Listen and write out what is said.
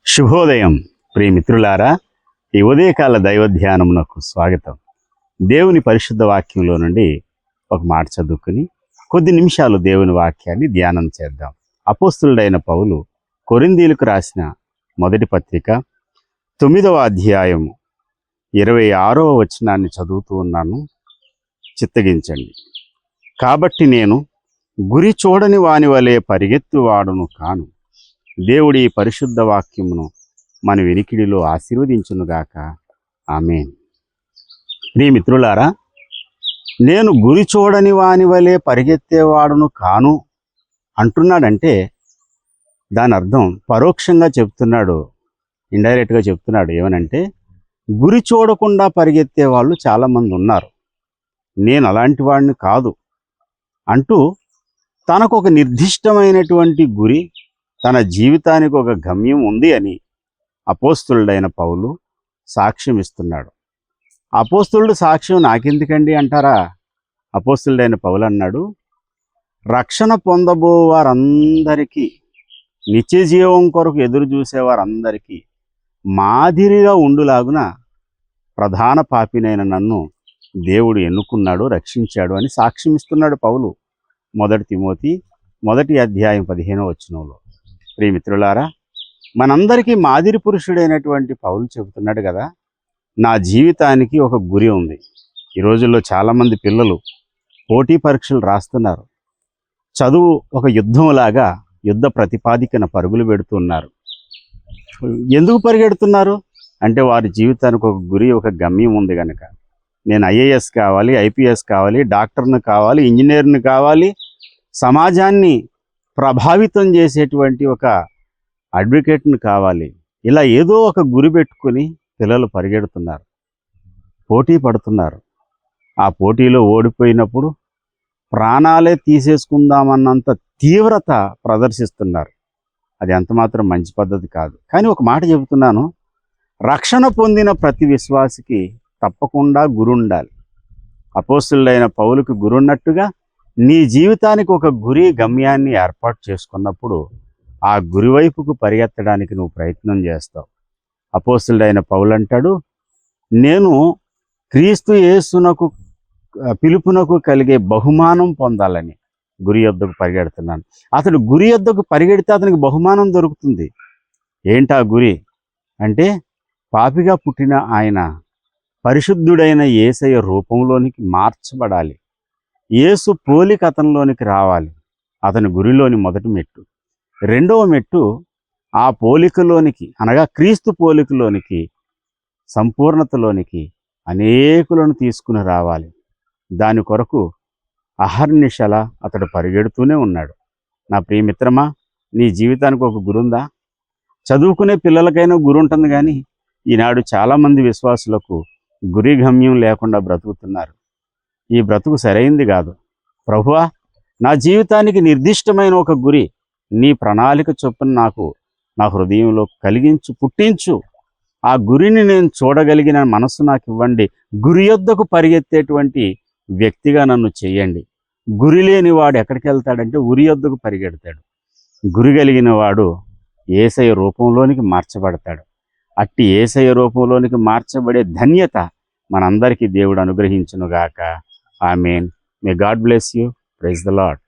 శుభోదయం ప్రియమిత్రులారా, ఈ ఉదయకాల దైవ ధ్యానమునకు స్వాగతం. దేవుని పరిశుద్ధ వాక్యంలో నుండి ఒక మాట చదువుకుని కొద్ది నిమిషాలు దేవుని వాక్యాన్ని ధ్యానం చేద్దాం. అపోస్తులుడైన పౌలు కొరింథీయులకు రాసిన మొదటి పత్రిక 9వ అధ్యాయము 26వ వచనాన్ని చదువుతూ ఉన్నాను, చిత్తగించండి. కాబట్టి నేను గురి చూడని వాని వలె పరిగెత్తువాడును కాను. దేవుడి పరిశుద్ధ వాక్యమును మన వినికిడిలో ఆశీర్వదించునుగాక. ఆమేన్. ప్రియమిత్రులారా, నేను గురి చూడని వాని వలె పరిగెత్తేవాడును కాను అంటున్నాడంటే దాని అర్థం పరోక్షంగా చెప్తున్నాడు, ఇండైరెక్ట్గా చెప్తున్నాడు. ఏమనంటే గురి చూడకుండా పరిగెత్తే వాళ్ళు చాలామంది ఉన్నారు, నేను అలాంటి వాడిని కాదు అంటూ తనకు ఒక నిర్దిష్టమైనటువంటి గురి, తన జీవితానికి ఒక గమ్యం ఉంది అని అపోస్తులుడైన పౌలు సాక్ష్యం ఇస్తున్నాడు. అపోస్తులుడు సాక్ష్యం నాకెందుకండి అంటారా? అపోస్తులుడైన పౌలు అన్నాడు, రక్షణ పొందబో వారందరికీ, నిత్య జీవం కొరకు ఎదురు చూసేవారందరికీ మాదిరిగా ఉండులాగున ప్రధాన పాపినైన నన్ను దేవుడు ఎన్నుకున్నాడు, రక్షించాడు అని సాక్ష్యం ఇస్తున్నాడు పౌలు. 1 తిమోతి 1వ అధ్యాయం 15వ వచనంలో. ప్రియమిత్రులారా, మనందరికీ మాదిరి పురుషుడైనటువంటి పౌలు చెబుతున్నాడు కదా, నా జీవితానికి ఒక గురి ఉంది. ఈ రోజుల్లో చాలామంది పిల్లలు పోటీ పరీక్షలు రాస్తున్నారు. చదువు ఒక యుద్ధంలాగా యుద్ధ ప్రతిపాదికన పరుగులు పెడుతున్నారు. ఎందుకు పరిగెడుతున్నారు అంటే వారి జీవితానికి ఒక గురి, ఒక గమ్యం ఉంది కనుక. నేను ఐఏఎస్ కావాలి, ఐపీఎస్ కావాలి, డాక్టర్ని కావాలి, ఇంజనీర్ని కావాలి, సమాజాన్ని ప్రభావితం చేసేటువంటి ఒక అడ్వకేట్ని కావాలి. ఇలా ఏదో ఒక గురి పెట్టుకుని పిల్లలు పరిగెడుతున్నారు, పోటీ పడుతున్నారు. ఆ పోటీలో ఓడిపోయినప్పుడు ప్రాణాలే తీసేసుకుందామన్నంత తీవ్రత ప్రదర్శిస్తున్నారు. అది ఎంతమాత్రం మంచి పద్ధతి కాదు. కానీ ఒక మాట చెబుతున్నాను, రక్షణ పొందిన ప్రతి విశ్వాసికి తప్పకుండా గురి ఉండాలి. అపోస్తులుడైన పౌలుకు గురి ఉన్నట్టుగా నీ జీవితానికి ఒక గురి, గమ్యాన్ని ఏర్పాటు చేసుకున్నప్పుడు ఆ గురి వైపుకు పరిగెత్తడానికి నువ్వు ప్రయత్నం చేస్తావు. అపోస్తులుడైన పౌలు అంటాడు, నేను క్రీస్తు యేసునకు పిలుపునకు కలిగే బహుమానం పొందాలని గురి యొద్దకు పరిగెడుతున్నాను. అతడు గురి యొద్దకు పరిగెడితే అతనికి బహుమానం దొరుకుతుంది. ఏంటా గురి అంటే, పాపిగా పుట్టిన ఆయన పరిశుద్ధుడైన యేసయ్య రూపంలోనికి మార్చబడాలి. యేసు పోలిక అతనిలోనికి రావాలి. అతని గురిలోని మొదటి మెట్టు. రెండవ మెట్టు ఆ పోలికలోనికి, అనగా క్రీస్తు పోలికలోనికి, సంపూర్ణతలోనికి అనేకులను తీసుకుని రావాలి. దాని కొరకు అహర్నిశల అతడు పరిగెడుతూనే ఉన్నాడు. నా ప్రియమిత్రమా, నీ జీవితానికి ఒక గురి ఉందా? చదువుకునే పిల్లలకైనా గురి ఉంటుంది, కానీ ఈనాడు చాలామంది విశ్వాసులకు గురి గమ్యం లేకుండా బ్రతుకుతున్నారు. ఈ బ్రతుకు సరైంది కాదు. ప్రభువా, నా జీవితానికి నిర్దిష్టమైన ఒక గురి, నీ ప్రణాళిక చొప్పున నాకు నా హృదయంలో కలిగించు, పుట్టించు. ఆ గురిని నేను చూడగలిగిన మనసు నాకు ఇవ్వండి. గురి యొద్దకు పరిగెత్తేటువంటి వ్యక్తిగా నన్ను చేయండి. గురి లేని వాడు ఎక్కడికి వెళ్తాడంటే ఉరి యొద్దకు పరిగెడతాడు. గురి కలిగిన వాడు యేసయ్య రూపంలోనికి మార్చబడతాడు. అట్టి యేసయ్య రూపంలోనికి మార్చబడే ధన్యత మనందరికీ దేవుడు అనుగ్రహించునుగాక. Amen. May God bless you. Praise the lord.